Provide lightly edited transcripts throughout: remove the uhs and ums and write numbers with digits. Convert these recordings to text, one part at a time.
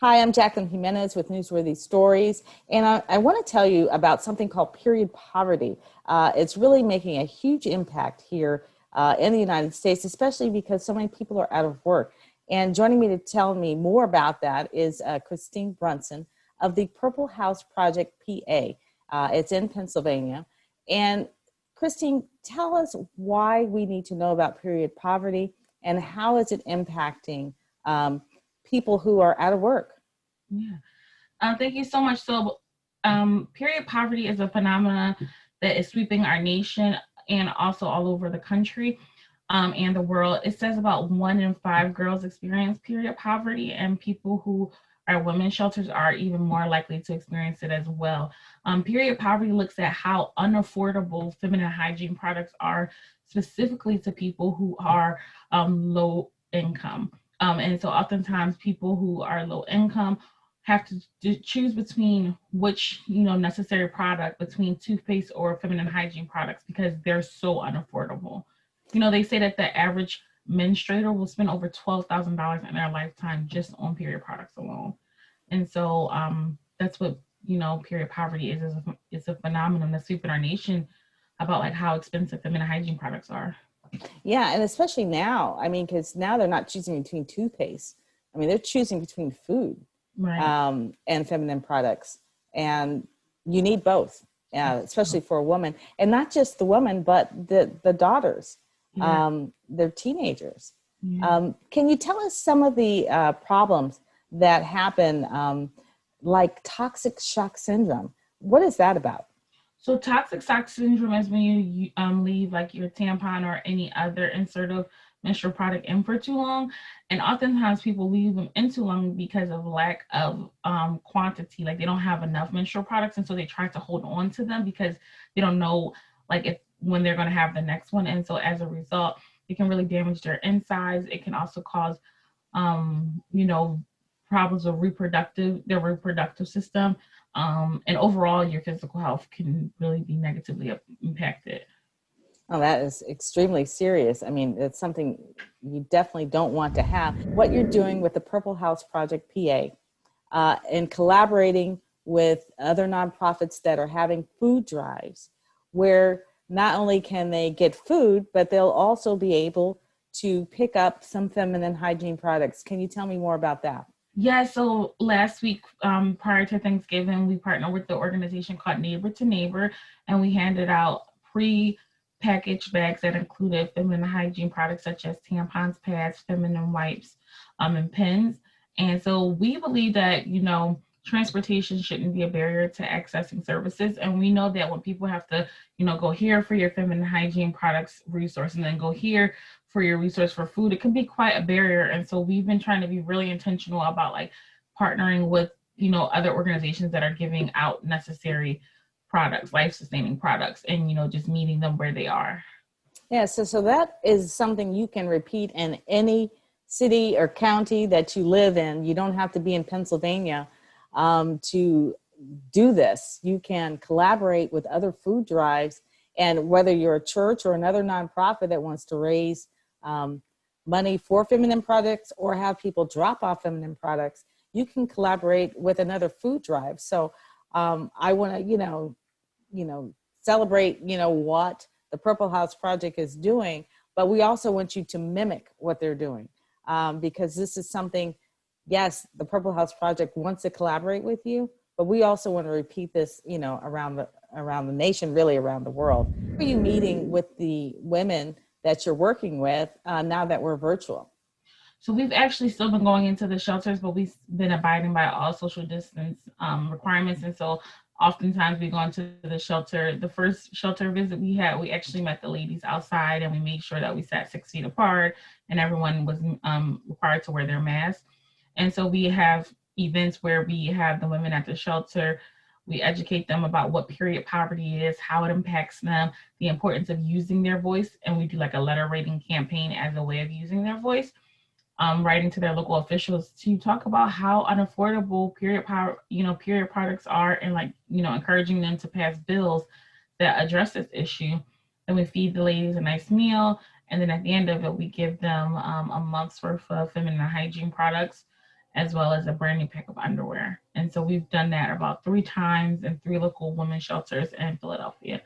Hi, I'm Jacqueline Jimenez with Newsworthy Stories, and I want to tell you about something called period poverty. It's really making a huge impact here in the United States, especially because so many people are out of work. And joining me to tell me more about that is Christine Brunson of the Purple House Project PA. It's in Pennsylvania. And Christine, tell us why we need to know about period poverty and how is it impacting um, people who are out of work. Yeah. Thank you so much. Period poverty is a phenomenon that is sweeping our nation and also all over the country and the world. It says about 1 in 5 girls experience period poverty, and people who are women's shelters are even more likely to experience it as well. Period poverty looks at how unaffordable feminine hygiene products are, specifically to people who are low income. And so, oftentimes, people who are low income have to choose between which necessary product between toothpaste or feminine hygiene products because they're so unaffordable. They say that the average menstruator will spend over $12,000 in their lifetime just on period products alone. And so that's what period poverty is a phenomenon that's sweeping our nation about like how expensive feminine hygiene products are. Yeah, and especially now, I mean, because now they're not choosing between toothpaste. I mean, they're choosing between food Right. and feminine products. And you need both, especially for a woman. And not just the woman, but the daughters, Yeah. they're teenagers. Yeah. Can you tell us some of the problems that happen, like toxic shock syndrome? What is that about? So toxic shock syndrome is when you leave like your tampon or any other insert of menstrual product in for too long, and oftentimes people leave them in too long because of lack of quantity. Like they don't have enough menstrual products, and so they try to hold on to them because they don't know like if when they're going to have the next one, and so as a result, it can really damage their insides. It can also cause you know problems with their reproductive system, and overall your physical health can really be negatively impacted. Oh, that is extremely serious. I mean, it's something you definitely don't want to have. What you're doing with the Purple House Project PA and collaborating with other nonprofits that are having food drives, where not only can they get food, but they'll also be able to pick up some feminine hygiene products. Can you tell me more about that? Yeah, so last week, prior to Thanksgiving, we partnered with the organization called Neighbor to Neighbor, and we handed out pre-packaged bags that included feminine hygiene products such as tampons, pads, feminine wipes, and pens. And so we believe that, transportation shouldn't be a barrier to accessing services. And we know that when people have to, go here for your feminine hygiene products resource and then go here for your resource for food, it can be quite a barrier. And so we've been trying to be really intentional about like partnering with, other organizations that are giving out necessary products, life sustaining products, and, just meeting them where they are. Yeah, so that is something you can repeat in any city or county that you live in. You don't have to be in Pennsylvania to do this. You can collaborate with other food drives, and whether you're a church or another nonprofit that wants to raise um, money for feminine products or have people drop off feminine products, you can collaborate with another food drive. So I want to, celebrate, what the Purple House Project is doing, but we also want you to mimic what they're doing because this is something, yes, the Purple House Project wants to collaborate with you, but we also want to repeat this, around the nation, really around the world. Are you meeting with the women that you're working with now that we're virtual? So we've actually still been going into the shelters, but we've been abiding by all social distance requirements. And so oftentimes we go into the shelter. The first shelter visit we had, we actually met the ladies outside and we made sure that we sat 6 feet apart and everyone was required to wear their mask. And so we have events where we have the women at the shelter. We educate them about what period poverty is, how it impacts them, the importance of using their voice. And we do like a letter writing campaign as a way of using their voice, writing to their local officials to talk about how unaffordable period products are, and like encouraging them to pass bills that address this issue. Then we feed the ladies a nice meal, and then at the end of it, we give them a month's worth of feminine hygiene products, as well as a brand new pack of underwear. And so we've done that about 3 times in 3 local women's shelters in Philadelphia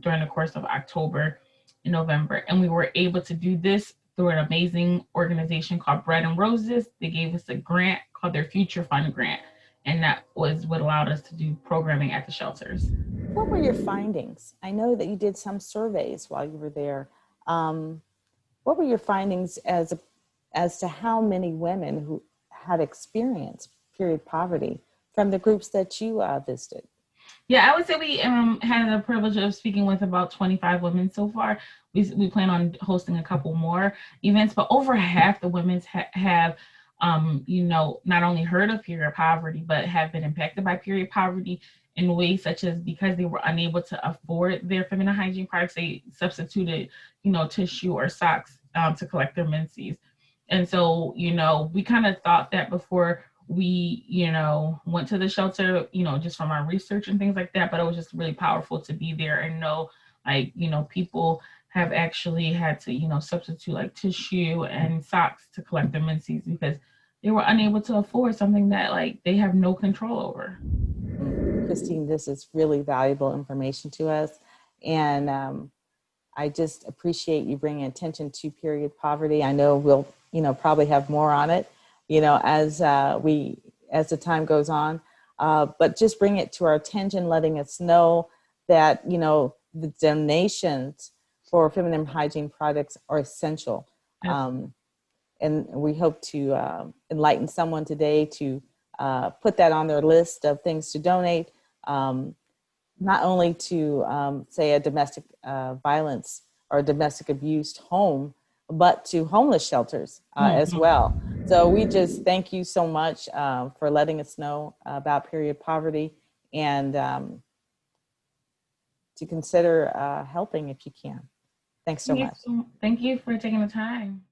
during the course of October and November. And we were able to do this through an amazing organization called Bread and Roses. They gave us a grant called their Future Fund Grant. And that was what allowed us to do programming at the shelters. What were your findings? I know that you did some surveys while you were there. What were your findings as to how many women who had experienced period poverty from the groups that you visited? Yeah, I would say we had the privilege of speaking with about 25 women so far. We plan on hosting a couple more events, but over half the women have, not only heard of period poverty, but have been impacted by period poverty in ways such as because they were unable to afford their feminine hygiene products, they substituted, tissue or socks to collect their menses. And so, we kind of thought that before we, went to the shelter, just from our research and things like that, but it was just really powerful to be there and know, like, people have actually had to, substitute like tissue and socks to collect their menses because they were unable to afford something that like they have no control over. Christine, this is really valuable information to us. And I just appreciate you bringing attention to period poverty. I know we'll, probably have more on it, as the time goes on. But just bring it to our attention, letting us know that, the donations for feminine hygiene products are essential. And we hope to enlighten someone today to put that on their list of things to donate, not only to, say, a domestic violence or domestic abuse home, but to homeless shelters as well. So we just thank you so much for letting us know about period poverty and to consider helping if you can. Thanks so much. Thank you for taking the time.